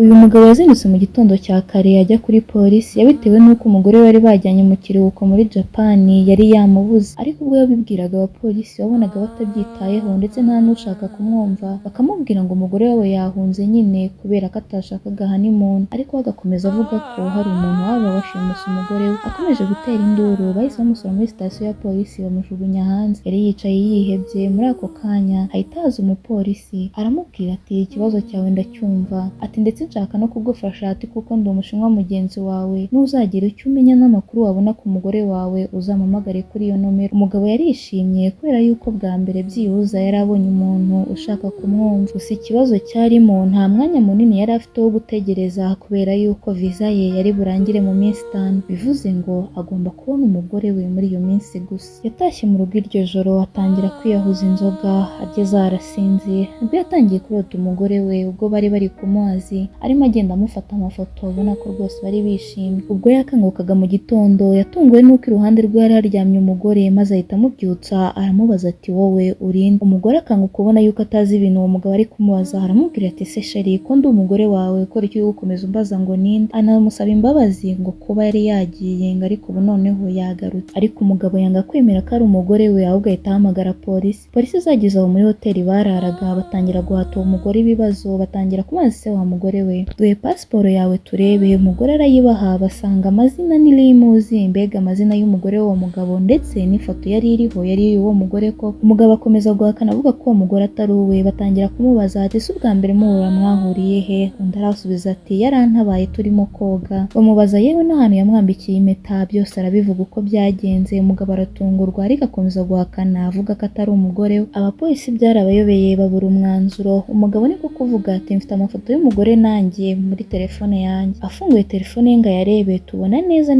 Uyu mugabo yazindutse mu gitondo cya kare ajya kuri polisi yabitewe n'uko umugore bari bajyanye mu kiruhuko muri Japan yari yamubuze, ariko ubwo yabibwiraga abapolisi wabonaga batabyitayeho ndetse nta n'ushaka kumwumva, bakamubwira ngo umugore we yahunze nyine kubera ko atashakaga honeymoon, ariko agakomeza avuga ko hari umuntu waba washimuse umugore we. Akomeje gutera induru bahise bamusura muri sitasiyo ya polisi bamujugunya hanze. Yari yicaye yihebye. Muri ako kanya hahita haza umupolisi aramubwira ati ikibazo cyawe ndacyumva, ati ndetse nshaka no kugufasha, ati kuko ndi umushinwa mugenzi wawe, nuzagira icyo umenya n'amakuru wabona ku mugore wawe uzampamagare kuri iyo nomero. Umugabo yarishimye kubera yuko bwa mbere byibuza yari abonye umuntu ushaka kumwumva. Gusa ikibazo cyarimo nta mwanya munini yari afite wo gutegereza kubera yuko viza ye yari burangire mu minsi 5, bivuze ngo agomba kubona umugore we muri iyo minsi gusa. Yatashye mu rugo iryo joro atangira kwiyahuza inzoga, ageze arasinzira nibwo yatangiye kurota umugore we ubwo bari bari ku mazi arimo agenda amufata amafoto ubona ko rwose bari bishimye. Ubwo yakangukaga mu gitondo yatunguwe n'uko iruhande rwe yari haryamye umugore, maze ahita amubyutsa aramubaza ati wowe urinde? Umugore akanguka ubona yuko atazi ibintu uwo mugabo ari kumubaza, aramubwira ati se sheri ko ndi umugore wawe ukora icyo gukomeza umbaza ngo ninde? Anamusaba imbabazi ngo kuba yari yagiye ngo ariko ubu noneho yagarutse, ariko umugabo yanga kwemera ko ari umugore we ahubwo ahita ahamagara polisi. Polisi zageze aho muri hoteli bararaga batangira guhata uwo mugore ibibazo, batangira kumubaza se wa mugore we duhe pasiporo yawe turebe. Umugore arayibaha basanga amazina ni Limuzi, mbega amazina y'umugore w'uwo mugabo ndetse n'ifoto yari iriho yari y'uwo mugore ko. Umugabo akomeza guhakana avuga ko uwo mugore atari uwe. Batangira kumubaza ati se ubwa mbere muhura mwahuriye he? Undi arasubiza ati yarantabaye turimo koga. Bamubaza yewe n'ahantu yamwambikiye impeta, byose arabivuga uko byagenze. Umugabo aratungurwa ariko akomeza guhakana avuga ko atari umugore we. Abapolisi byarabayobeye babura umwanzuro. Umugabo niko kuvuga ati mfite amafoto y'umugore nanjye muri telefone yanjye. Afunguye telefone ye ngo ayarebe tubona neza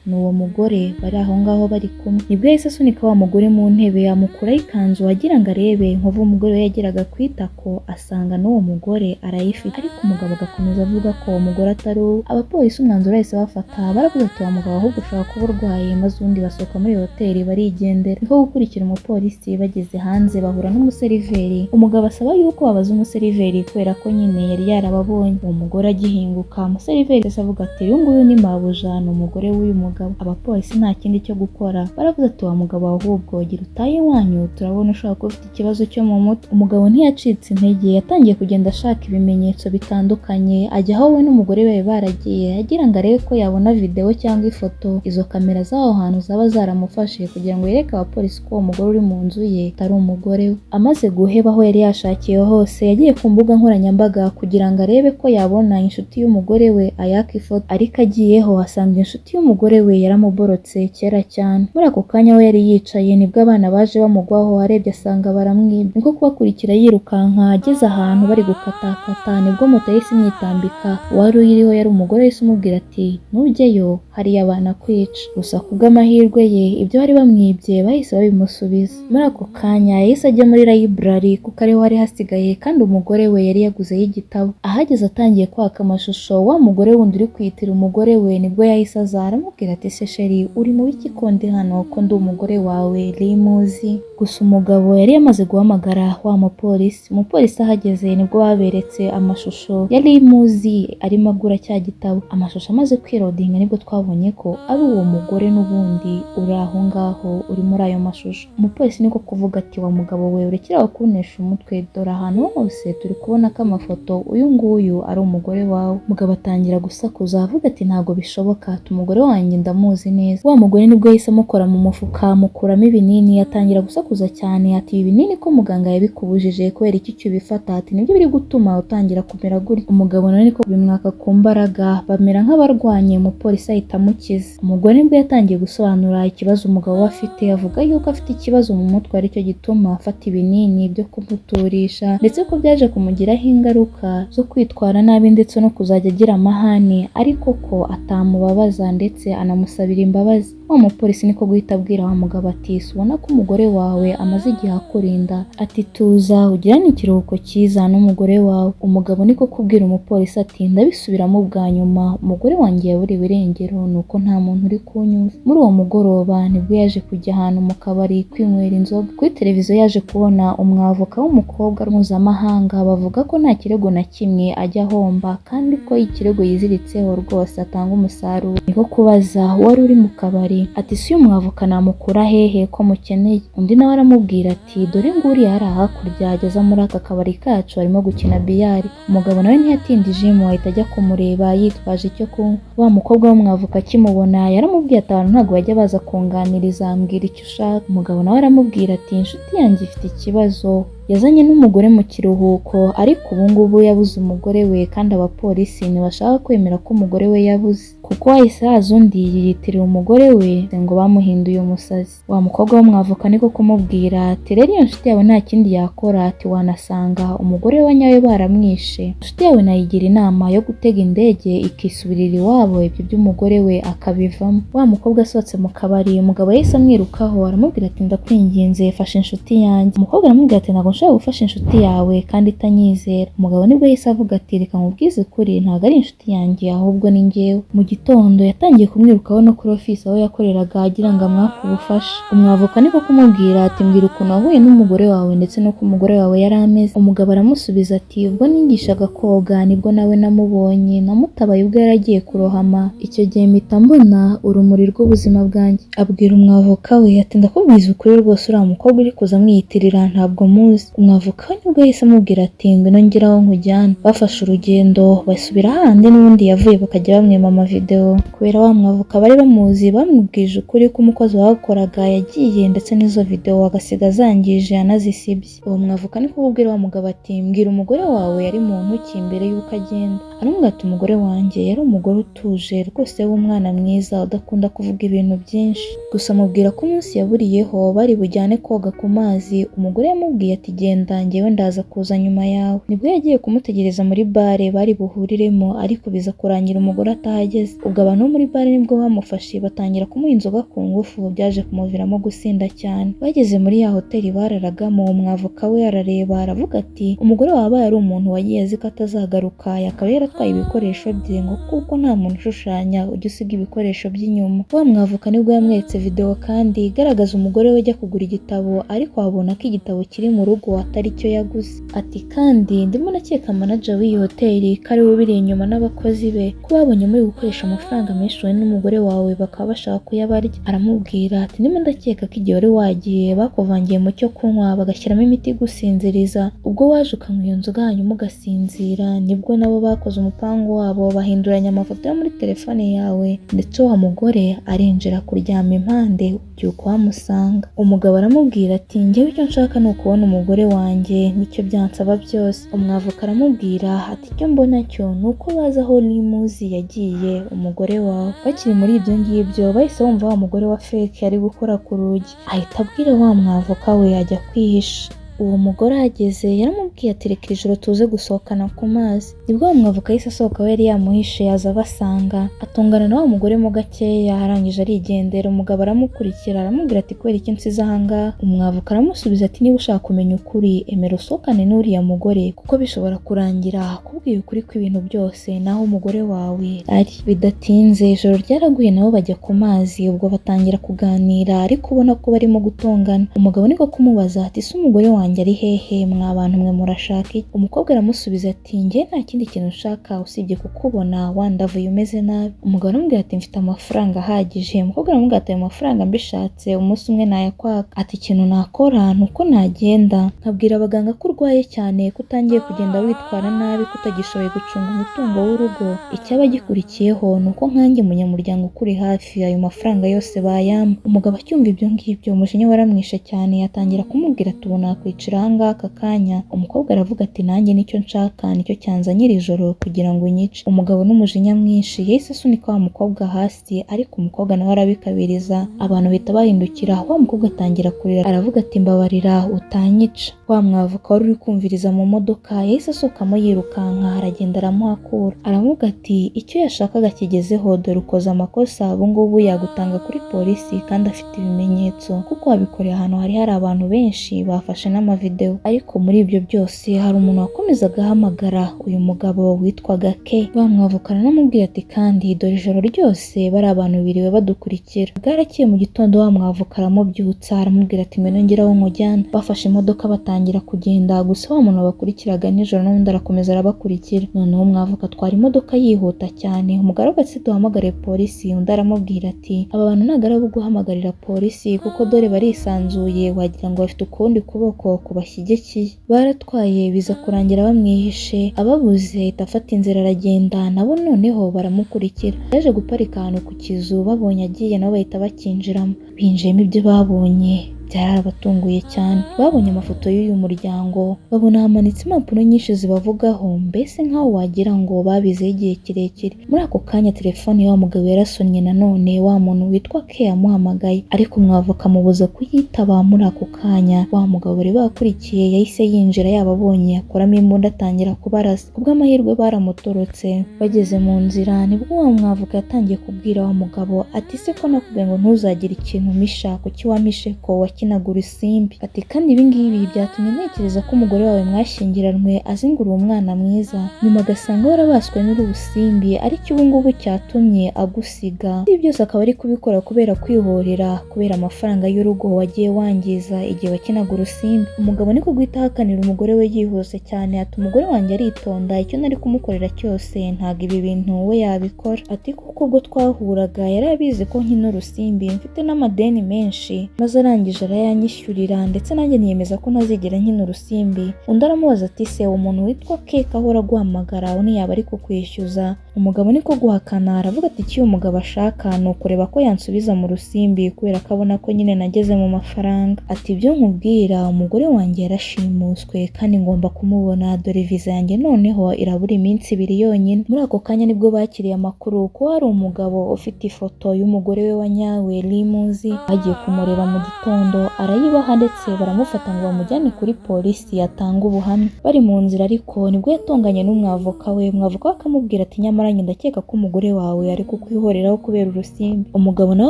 ni uwo mugore bari aho ngaho bari kumwe. Nibwo yahise asunika wa mugore mu ntebe amukuraho ikanzu agira ngo arebe nkuva umugore we yageraga kwita ko asanga n'uwo mugore arayifite, ariko umugabo agakomeza avuga ko uwo mugore atari uwe. Abapolisi umwanzuro bahise bafata baravuga ati wa mugabo ahubwo ushobora kuba urwaye, maze ubundi basohoka muri hoteli barigendera. Niko gukurikira umupolisi. Bageze hanze bahura n'umuseriveri. Umugabo asaba yuko babaza umuseriveri kubera ko nyine yari yarababonye. Uwo mugore agihinguka umuseriveri avuga ati uyu nguyu ni mabuja, ni umugore w'uyu mugabo. Abapolisi nta kindi cyo gukora baravuze ati wa mugabo ahubwo gira utaye iwanyu, turabona ushobora kuba ufite ikibazo cyo mu mutwe. Umugabo ntiyacitse intege, yatangiye kugenda ashaka ibimenyetso bitandukanye, ajya aho we n'umugore we baragiye agira ngo arebe ko yabona video cyangwa ifoto izo kamera z'aho hantu zaba zaramufashe kugira ngo yereke abapolisi ko uwo mugore uri mu nzu ye atari umugore we. Amaze guheba aho yari yashakiye hose yagiye ku mbuga nkoranyambaga kugira ngo arebe ko yabona inshuti y'umugore we ayaka ifoto, ariko agiyeho asanga inshuti y'umugore we yaramuborotse kera cyane. Muri ako kanya aho yari yicaye nibwo abana baje bamugwaho, arebye asanga baramwibye. Niko kubakurikira yirukanka, ageze ahantu bari gukatakata nibwo moto yahise imwitambika. Uwari uyiriho yari umugore yahise umubwira ati nujyeyo hariya abana kwica. Gusa kubw'amahirwe ye ibyo bari bamwibye bahise babimusubiza. Muri ako kanya yahise ajya muri library kuko ariho hari hasigaye kandi umugore we yari yaguzeho igitabo. Ahageze atangiye kwaka amashusho wa mugore wundi uri kwitira umugore we nibwo yahise aza aramubwira ati se sheri uri mu biki ko ndi hano ko ndi umugore wawe Limuzi? Gusa umugabo yari yamaze guhamagara wa mupolisi. Umupolisi ahageze nibwo baberetse amashusho ya Limuzi arimo agura cya gitabo. Amashusho amaze kwirodinga nibwo twabonye ko ari uwo mugore n'ubundi uri aho ngaho uri muri ayo mashusho. Umupolisi niko kuvuga ati wa mugabo we urekera kunesha umutwe, dore ahantu hose turi kubona ko amafoto uyu nguyu ari umugore wawe. Umugabo atangira gusakuza avuga ati ntabwo bishoboka, ati umugore wanjye ndamuzi neza. Wa mugore nibwo yahise amukora mu mufuka amukuramo ibinini, atangira gusakuza cyane ati ibi binini ko muganga yabikubujije kubera iki cyo bifata, ati nibyo biri gutuma utangira kumera gutya. Umugabo nawe niko bimwaka ku mbaraga bamera nk'abarwanye. Umupolisi ahita amukiza. Umugore nibwo yatangiye gusobanura ikibazo umugabo we afite, avuga yuko afite ikibazo mu mutwe aricyo gituma afata ibinini byo kumuturisha, ndetse ko byaje kumugiraho ingaruka zo kwitwara nabi ndetse no kuzajya agira amahane, ariko ko atamubabaza ndetse anamusabira imbabazi. Wa mupolisi niko guhita abwira wa mugabo ati ubona ko umugore wawe amaze igihe akurinda, ati tuza ugirane ikiruhuko cyiza n'umugore wawe. Umugabo niko kubwira umupolisi ati ndabisubiramo bwa nyuma, umugore wanjye yaburiwe irengero nuko nta muntu uri kunyumva. Muri uwo mugoroba nibwo yaje kujya ahantu mu kabari kwinywera inzoga. Kuri televiziyo yaje kubona umwavoka w'umukobwa mpuzamahanga bavuga ko nta kirego na kimwe ajya ahomba kandi ko ikirego yiziritseho rwose atanga umusaruro. Niko kubaza uwari uri mu kabari ati si uyu mwavoka namukura hehe ko mukeneye? Undi nawe aramubwira ati dore nguriya hari hakurya ageza muri aka kabari kacu arimo gukina biyari. Umugabo nawe ntiyatindijemo ahita ajya kumureba yitwaje icyo kunywa. Wa mukobwa w'umwavoka akimubona yaramubwiye ati abantu ntabwo bajya baza kunganiriza, mbwira icyo ushaka. Umugabo nawe aramubwira ati inshuti yanjye ifite ikibazo, yazanye n'umugore mu kiruhuko ariko ubu ngubu yabuze umugore we kandi abapolisi ntibashaka kwemera ko umugore we yabuze kuko hahise haza undi yiyitirira umugore we ngo bamuhinduye umusazi. Wa mukobwa w'umwavoka niko kumubwira ati rero iyo nshuti yawe nta kindi yakora, ati wanasanga umugore we nyawe baramwishe, inshuti yawe nayigira inama yo gutega indege ikisubirira iwabo, ibyo by'umugore we akabivamo. Wa mukobwa asohotse mu kabari umugabo yahise amwirukaho aramubwira ati ndakwinginze fasha inshuti yanjye. Umukobwa aramubwira ati ntabwo nshobora gufasha inshuti yawe kandi itanyizera. Umugabo nibwo yahise avuga ati reka nkubwize ukuri ntabwo ari inshuti yanjye ahubwo ni njyewe. Mu gitondo yatangiye kumwirukaho no kuri ofisi aho yakoreraga agira ngo amwake ubufasha. Umwavoka niko kumubwira ati mbwira ukuntu wahuye n'umugore wawe ndetse n'uko umugore wawe yari ameze. Umugabo aramusubiza ati ubwo nigishaga koga nibwo nawe namubonye, namutabaye ubwo yaragiye kurohama, icyo gihe mpita mbona urumuri rw'ubuzima bwanjye. Abwira umwavoka we ati ndakubwiza ukuri rwose uriya mukobwa uri kuza amwiyitirira ntabwo muzi. Umwavoka we nibwo yahise amubwira ati ngwino ngeraho nkujyane. Bafashe urugendo basubira hahandi n'ubundi yavuye bakajya bamwima amavideo. Kubera wa mwavoka bari bamuzi bamubwije ukuri ko umukozi wakoraga yagiye ndetse n'izo video agasiga zangije anazisibye. Uwo mwavoka niko kubwira wa mugabo ati mbwira umugore wawe yari mu ntoki mbere y'uko agenda. Aramubwira ati umugore wanjye yari umugore utuje rwose w'umwana mwiza udakunda kuvuga ibintu byinshi, gusa mubwira ko umunsi yaburiyeho bari bujyane koga ku mazi. Umugore yamubwiye ati genda njyewe ndaza kuza nyuma yawe. Nibwo yagiye kumutegereza muri bare bari buhuriremo ariko biza kurangira umugore atahageze. Ubwo abantu bo muri bare nibwo bamufashe batangira kumuha inzoga ku ngufu, byaje kumuviramo gusinda cyane. Bageze muri ya hoteli bararagamo umwavoka we arareba aravuga ati umugore wabaye ari umuntu wagiye azi ko atazagaruka, yakaba yaratwaye ibikoresho bye ngo kuko nta muntu ushushanya ujya usiga ibikoresho by'inyuma. Wa mwavoka nibwo yamweretse video kandi igaragaza umugore we ajya kugura igitabo ariko wabona ko igitabo kiri mu rugo atari cyo yaguze. Ati kandi ndimo nakeka manager w'iyi hoteli ko ari we ubiri inyuma n'abakozi be ko babonye muri gukoresha amafaranga menshi wowe n'umugore wawe bakaba bashaka kuyabarya. Aramubwira ati ndimo ndakeka ko igihe wari wagiye bakuvangiye mu cyo kunywa bagashyiramo imiti igusinziriza, ubwo waje ukanywa iyo nzoga hanyuma ugasinzira nibwo nabo bakoze umupango wabo bahinduranya amafoto yo muri telefone yawe ndetse wa mugore arinjira kuryama impande ubyuka wamusanga. Umugabo aramubwira ati njyewe icyo nshaka ni ukubona umugore wanjye nicyo byansaba byose. Umwavoka aramubwira ati icyo mbona cyo ni uko baza aho nimuzi yagiye umugore wawe. Bakiri muri ibyo ngibyo bahise bumva wa mugore wa fake ari gukora ku rugi, ahita abwira wa mwavoka we ajya kwihisha. Uwo mugore ahageze yaramubwiye ati reka ijoro tuze gusohokana ku mazi. Nibwo wa mwavoka yahise asohoka we yari yamuhishe yaza abasanga, atungana na wa mugore mo gakeya arangije arigendera. Umugabo aramukurikira aramubwira ati kubera iki nsize ahangaha? Umwavoka aramusubiza ati niba ushaka kumenya ukuri emera usohokane n'uriya mugore kuko bishobora kurangira akubwiye ukuri kw'ibintu byose naho umugore wawe ari. Bidatinze ijoro ryaraguye nabo bajya ku mazi, ubwo batangira kuganira ariko ubona ko barimo gutongana. Umugabo niko kumubaza ati se umugore wanjye ari hehe mwa bantu mwe murashaka iki? Umukobwa aramusubiza ati njye nta kindi kintu nshaka usibye kukubona wandavuye umeze nabi. Umugabo aramubwira ati mfite amafaranga ahagije. Umukobwa aramubwira ati ayo mafaranga mbishatse umunsi umwe nayakwaka. Ati ikintu nakora nuko nagenda nkabwira abaganga ko urwaye cyane ko utangiye kugenda witwara nabi ko utagishoboye gucunga umutungo w'urugo, icyaba gikurikiyeho nuko nkanjye munyamuryango ukuri hafi ayo mafaranga yose bayampa. Umugabo acyumva ibyo ngibyo umujinya waramwishe cyane yatangira kumubwira ati ubu nakwicara ahangaha aka kanya. Umukobwa aravuga ati nanjye nicyo nshaka nicyo cyanzanye iri joro kugira ngo unyice. Umugabo n'umujinya mwinshi yahise asunika wa mukobwa hasi ariko umukobwa nawe arabikabiriza. Abantu bahita bahindukira, wa mukobwa atangira kurira aravuga ati mbabarira utanyica. Wa mwavoka wari uri kumviriza mu modoka yahise asohokamo yirukanka aragenda aramuhakura. Aravuga ati icyo yashakaga kigezeho dore ukoze amakosa, ubu ngubu yagutanga kuri polisi kandi afite ibimenyetso kuko wabikoreye ahantu hari abantu benshi bafashe n'amavideo. Ariko muri ibyo byose byose hari umuntu wakomezaga ahamagara uyu mugabo witwaga K. Wa mwavoka aramubwira ati kandi dore ijoro ryose bari abantu biriwe badukurikira. Bwarakiye mu gitondo wa mwavoka aramubyutsa aramubwira ati ngwino ngeraho nkujyana. Bafashe imodoka batangira kugenda, gusa wa muntu wabakurikiraga nijoro n'undi arakomeza arabakurikira. Noneho umwavoka atwara imodoka yihuta cyane. Umugaragu ati duhamagare polisi. Undi aramubwira ati aba bantu ntabwo ari abo guhamagarira polisi kuko dore barisanzuye, wagira ngo bafite ukundi kuboko kubashyigikiye. Baratwaye biza kurangira bamwihishe, ababuze ahita afata inzira aragenda, nabo noneho baramukurikira. Yaje guparika ahantu ku kizu, babonye agiye nabo bahita bakinjiramo. Binjiyemo ibyo babonye byarabatunguye cyane. Babonye amafoto y'uyu muryango, babona hamanitse impapuro nyinshi zibavugaho, mbese nk'aho wagira ngo babizeho igihe kirekire. Muri ako kanya telefone y'uwo mugabo yarasonnye nanone, wa muntu witwa K yamuhamagaye, ariko umwavoka amubuza kuyitaba. Muri ako kanya wa mugabo bari bakurikiye yahise yinjira, yababonye akuramo imbunda atangira kubarasa. Kubw'amahirwe baramutorotse. Bageze mu nzira nibwo wa mwavoka yatangiye kubwira wa mugabo ati se ko nakubwiye ngo ntuzagire ikintu misha, kuki wamishe ko wakinaga urusimbi? Ati kandi ibi ngibi byatumye ntekereza ko umugore wawe mwashyingiranwe azingura umwana mwiza, nyuma agasanga warabaswe n'urusimbi, ariko ubu ngubu cyatumye agusiga. Ibi byose akaba ari kubikora kubera kwihorera, kubera amafaranga y'urugo wagiye wangiza igihe wakinaga urusimbi. Umugabo niko guhita ahakanira umugore we yihuse cyane, ati umugore wanjye aritonda, icyo nari kumukorera cyose ntabwo ibi bintu we yabikora. Ati kuko ubwo twahuraga yari abizi ko nkina urusimbi, mfite n'amadeni menshi, maze arangije arayanyishyurira, ndetse nanjye niyemeza ko ntazigera nkina urusimbi. Undi aramubaza ati se umuntu witwa K ahora aguhamagara undi yaba ari kukwishyuza? Umugabo niko guhakana, aravuga ati icyo uyu mugabo ashaka ni ukureba ko yansubiza mu rusimbi, kubera ko abona ko nyine nageze mu mafaranga. Ati ibyo nkubwira, umugore wanjye yarashimuswe kandi ngomba kumubona, dore viza yanjye noneho irabura iminsi 2 yonyine. Muri ako kanya nibwo bakiriye amakuru ko hari umugabo ufite ifoto y'umugore we wa nyawe Limuzi. Bagiye kumureba mu gitondo arayibaha, ndetse baramufata ngo bamujyane kuri polisi yatanga ubuhamya. Bari mu nzira ariko nibwo yatonganye n'umwavoka we. Umwavoka we akamubwira ati nyamara njye ndakeka ko umugore wawe ari kukwihoreraho kubera urusimbi. Umugabo nawe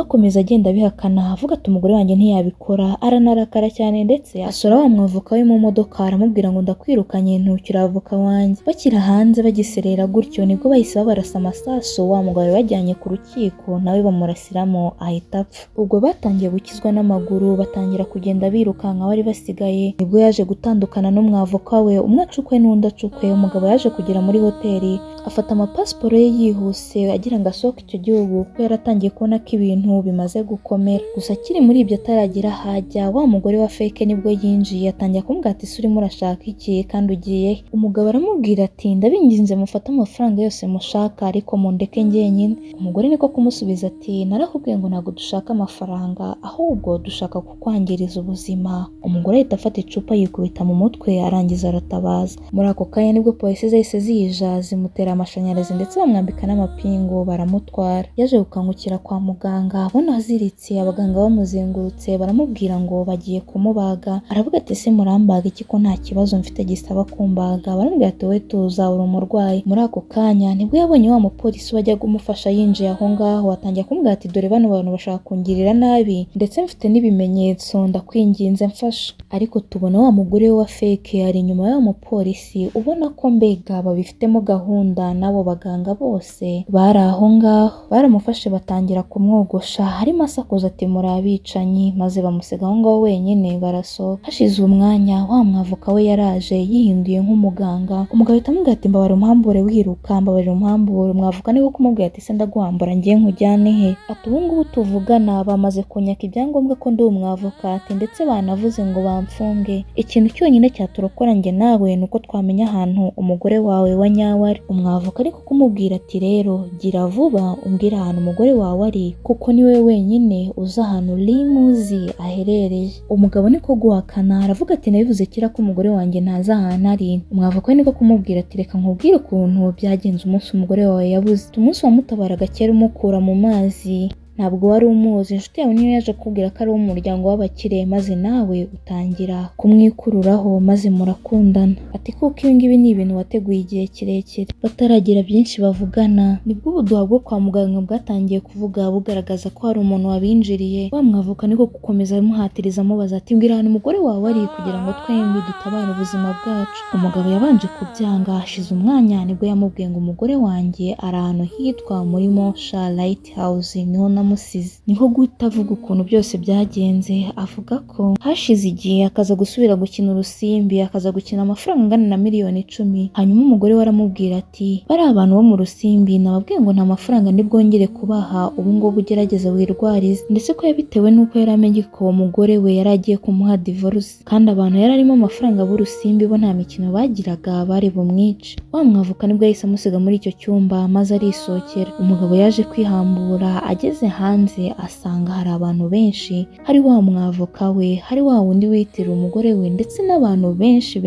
akomeza agenda abihakana, avuga ati umugore wanjye ntiyabikora. Aranarakara cyane, ndetse asora wa mwavoka we mu modoka aramubwira ngo ndakwirukanye ntukiri avoka wanjye. Bakira hanze bagiserera gutyo nibwo bahise babarasa amasaso. Wa mugabo bajyanye ku rukiko nawe bamurasiramo ahita apfa. Ubwo batangiye gukizwa n'amaguru, batangira kugenda birukanka bari basigaye. Nibwo yaje gutandukana n'umwavoka we, umwe acukwe n'undi acukwe. Umugabo yaje kugera muri hoteli afata amapasiporo ye yihuse agira ngo asohoke icyo gihugu, kuko yaratangiye kubona ko ibintu bimaze gukomera. Gusa akiri muri ibyo ataragira hajya, wa mugore wa Fake nibwo yinjiye atangira kumubwira ati se urimo urashaka iki kandi ugiye he? Umugabo aramubwira ati ndabinginze mufate amafaranga yose mushaka, ariko mundeke njyenyine. Umugore niko kumusubiza ati narakubwiye ngo ntabwo dushaka amafaranga, ahubwo dushaka kukwangiriza ubuzima. Umugore ahita afata icupa yikubita mu mutwe, arangiza aratabaza. Muri ako kanya nibwo polisi zahise zija zimutera amashanyarazi, ndetse bamwambika n'amapingu baramutwara. Yaje gukangukira kwa muganga, abona aziritse, abaganga bamuzengurutse baramubwira ngo bagiye kumubaga. Aravuga ati se murambaga iki ko nta kibazo mfite gisaba kumbaga? Baramubwira ati we tuza uri umurwayi. Muri ako kanya nibwo yabonye wa mupolisi wajya kumufasha yinjiye aho ngaho, atangiye kumubwira ati dore bano bantu bashaka kungirira nabi, ndetse mfite n'ibimenyetso, ndakwinginze mfasha. Ariko tubona wa mugore we wa Fake ari inyuma y'uwo mupolisi, ubona ko mbega babifitemo gahunda. N'abo baganga bose bari aho ngaho baramufashe batangira kumwogosha, harimo asakuza ati muri abicanyi, maze bamusiga aho ngaho wenyine barasohoka. Hashize umwanya wa mwavoka we yaraje yihinduye nk'umuganga. Umugabo ahita amubwira ati mbabare umuhambure wiruka, mbabarira umuhambure. Umwavoka niwe kumubwira ati se ndaguhambura ngiye nkujyane he? Ati ubu ngubu tuvugana bamaze kunyaka ibyangombwa ko ndi umwavoka, ati ndetse banavuze ngo bamfunge. Ikintu cyonyine cyaturokora njye nawe nuko twamenya ahantu umugore wawe wa nyawe ari. Umwavoka ariko kumubwira ati rero gira vuba umbwira ahantu umugore wawe ari, kuko niwe wenyine uzi ahantu Limuzi aherereye. Umugabo niko guhakana, aravuga ati nabivuze kera ko umugore wanjye ntazi ahantu ari. Umwavoka niko kumubwira ati reka nkubwire ukuntu byagenze umunsi umugore wawe yabuze. Umunsi wamutabaraga kera umukura mu mazi, ntabwo wari umuzi, inshuti yawe niyo yaje kukubwira ko ari uwo mu muryango w'abakire maze nawe utangira kumwikururaho maze murakundana. Ati kuko ibi ngibi ni ibintu wateguye igihe kirekire. Bataragira byinshi bavugana nibwo ubuduha bwo kwa muganga bwatangiye kuvuga bugaragaza ko hari umuntu wabinjiriye. Wa mwavoka niko gukomeza amuhatiriza amubaza ati mbwira ahantu umugore wawe ari kugira ngo twembi dutabare ubuzima bwacu. Umugabo yabanje kubyanga, hashize umwanya nibwo yamubwiye ngo umugore wanjye ari ahantu hitwa muri Mosha Lighthouse niho namusize. Niho guhita avuga ukuntu byose byagenze, avuga ko hashize igihe akaza gusubira gukina urusimbi, akaza gukina amafaranga angana na miliyoni 10. Hanyuma umugore we aramubwira ati bari abantu bo mu rusimbi nababwiye ngo nta mafaranga ndibwongere kubaha, ubu ngubu ugerageza wirwarize. Ndetse ko yabitewe nuko yari amenye ko uwo mugore we yari agiye kumuha divorce kandi abantu yari arimo amafaranga b'urusimbi bo nta mikino bagiraga bari bumwice. Wa mwavoka nibwo yahise amusiga muri icyo cyumba maze arisohokera. Umugabo yaje kwihambura, ageze hanze asanga hari abantu benshi, hari wa mwavoka we, hari wa wundi witira umugore we ndetse n'abantu benshi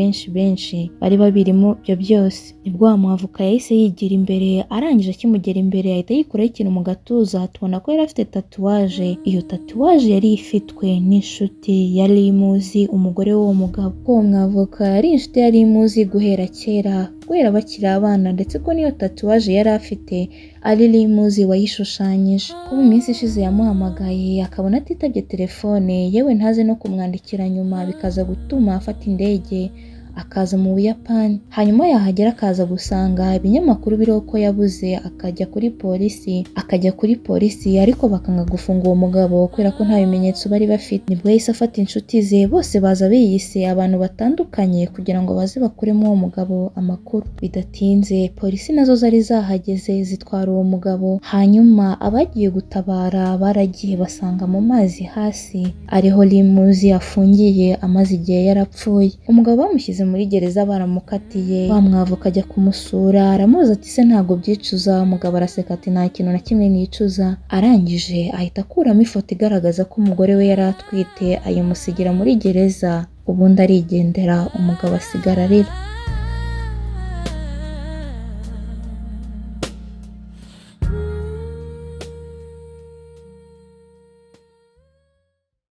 bari babirimo ibyo byose. Nibwo wa mwavoka yahise yigira imbere, arangije akimugera imbere ahita yikuraho ikintu mu gatuza, tubona ko yari afite tatuwaje. Iyo tatuwaje yari ifitwe n'inshuti yari imuzi umugore w'uwo mugabo. Uwo mwavoka yari inshuti yari imuzi guhera kera, guhera bakiri abana, ndetse ko niyo tatuwaje yari afite ari limuzi wayishushanyije. Ko mu minsi ishize yamuhamagaye akabona atitabye telefone, yewe ntaze no kumwandikira nyuma, bikaza gutuma afata indege akaza mu Buyapani. Hanyuma yahagera akaza gusanga ibinyamakuru biriho ko yabuze, akajya kuri polisi ariko bakanga gufunga uwo mugabo kubera ko nta bimenyetso bari bafite. Nibwo yahise afata inshuti ze bose baza biyise abantu batandukanye kugira ngo baze bakuremo uwo mugabo amakuru. Bidatinze polisi nazo zari zahageze zitwara uwo mugabo. Hanyuma abagiye gutabara baragiye basanga mu mazi hasi ariho limuzi afungiye amaze igihe yarapfuye. Umugabo bamushyize muri gereza baramukatiye. Wa mwavoka ajya kumusura aramubaza ati se ntabwo byicuza? Umugabo araseka ati nta kintu na kimwe nicuza. Arangije ahita akuramo ifoto igaragaza ko umugore we yari atwite, ayimusigira muri gereza, ubundi arigendera. Umugabo asigara arira.